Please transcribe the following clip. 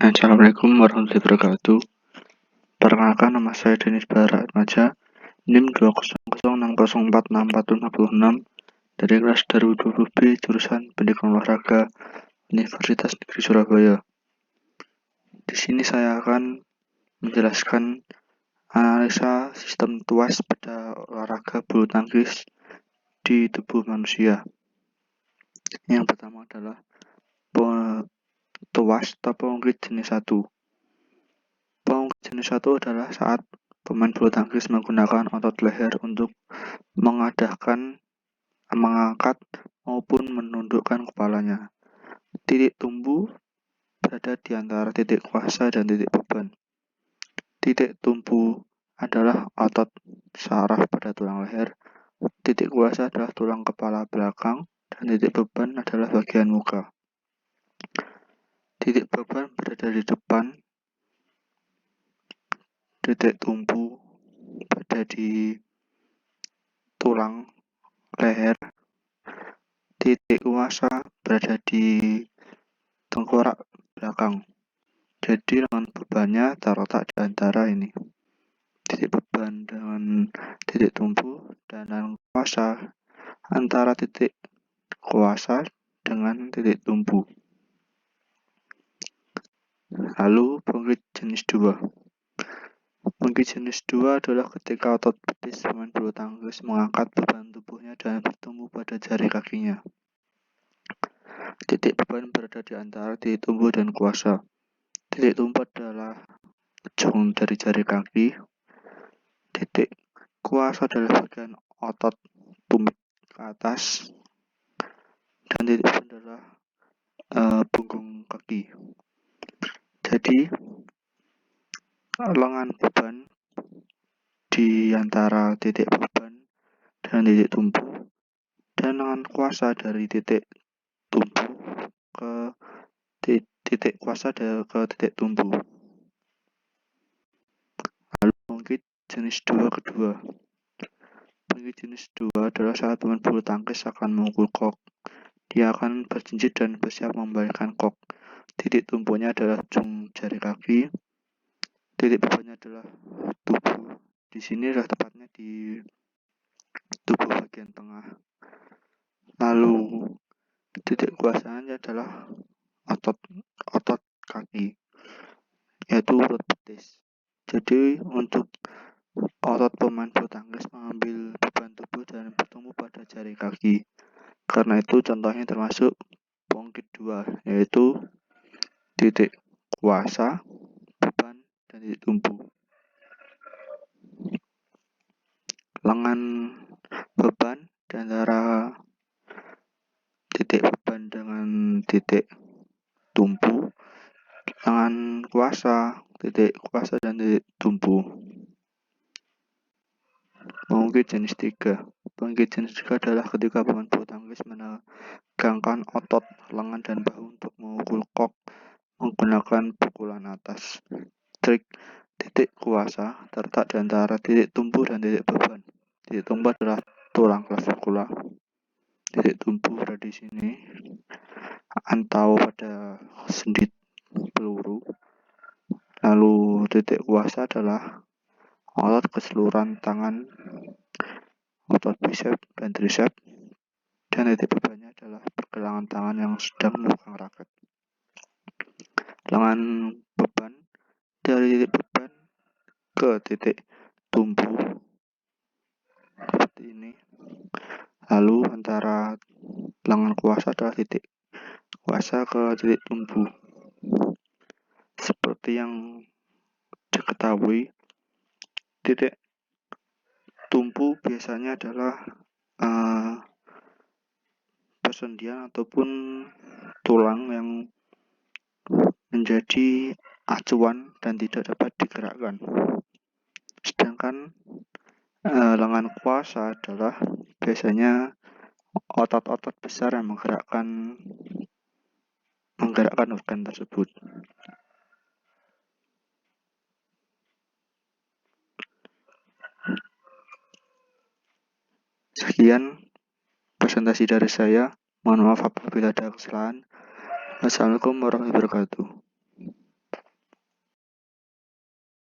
Assalamualaikum warahmatullahi wabarakatuh. Perkenalkan, nama saya Denis Baratmaja, NIM 20060464656 dari kelas 2020B jurusan Pendidikan Olahraga Universitas Negeri Surabaya. Di sini saya akan menjelaskan analisa sistem tuas pada olahraga bulu tangkis di tubuh manusia. Yang pertama adalah tuas atau pengungkit jenis 1. Pengungkit jenis 1 adalah saat pemain bulu tangkis menggunakan otot leher untuk mengangkat maupun menundukkan kepalanya. Titik tumbuh berada di antara titik kuasa dan titik beban. Titik tumbuh adalah otot saraf pada tulang leher, titik kuasa adalah tulang kepala belakang, dan titik beban adalah bagian muka. Titik beban berada di depan, titik tumbuh berada di tulang leher, titik kuasa berada di tengkorak belakang. Jadi lengan bebannya terletak di antara ini, titik beban dengan titik tumbuh, dan lengan kuasa antara titik kuasa dengan titik tumbuh. Lalu pengungkit jenis 2. Pengungkit jenis 2 adalah ketika otot betis pemain bulu tangkis mengangkat beban tubuhnya dan bertumbuh pada jari kakinya. Titik beban berada di antara titik tumbuh dan kuasa. Titik tumbuh adalah ujung dari jari kaki. Titik kuasa adalah bagian otot tumit ke atas, dan titik beban adalah punggung kaki. Jadi lengan beban di antara titik beban dan titik tumbuh, dan lengan kuasa dari titik tumbuh ke titik kuasa ke titik tumbuh. Lalu pengungkit jenis 2 kedua. Pengungkit jenis 2 adalah saat pemain bulu tangkis akan memukul kok. Dia akan berjinjit dan bersiap membalikkan kok. Titik tumbuhnya adalah ujung jari kaki. Titik bebannya adalah tubuh. Di sini adalah tepatnya di tubuh bagian tengah. Lalu titik kuasanya adalah otot kaki, yaitu otot betis. Jadi untuk otot pemain bulu tangkis mengambil beban tubuh dan bertumbuh pada jari kaki. Karena itu contohnya termasuk pengungkit 2, yaitu titik kuasa, beban, dan titik tumbuh. Lengan beban di antara titik beban dengan titik tumbuh, lengan kuasa, titik kuasa, dan titik tumbuh. Pengungkit jenis 3. Pengungkit jenis 3 adalah ketika pemain bulu tangkis menegangkan otot lengan dan bahu untuk memukul kok menggunakan pukulan atas. Trik titik kuasa terletak di antara titik tumbuh dan titik beban. Titik tumbuh adalah tulang clavicula. Titik tumbuh berada di sini, antau pada sendi peluru. Lalu titik kuasa adalah otot keseluruhan tangan, otot bicep dan tricep, dan titik bebannya adalah pergelangan tangan yang sedang memegang raket. Lengan beban dari titik beban ke titik tumbuh seperti ini. Lalu antara lengan kuasa adalah titik kuasa ke titik tumbuh. Seperti yang diketahui, titik tumbuh biasanya adalah persendian ataupun tulang yang menjadi acuan dan tidak dapat digerakkan. Sedangkan lengan kuasa adalah biasanya otot-otot besar yang menggerakkan organ tersebut. Sekian presentasi dari saya. Mohon maaf apabila ada kesalahan. Wassalamualaikum warahmatullahi wabarakatuh.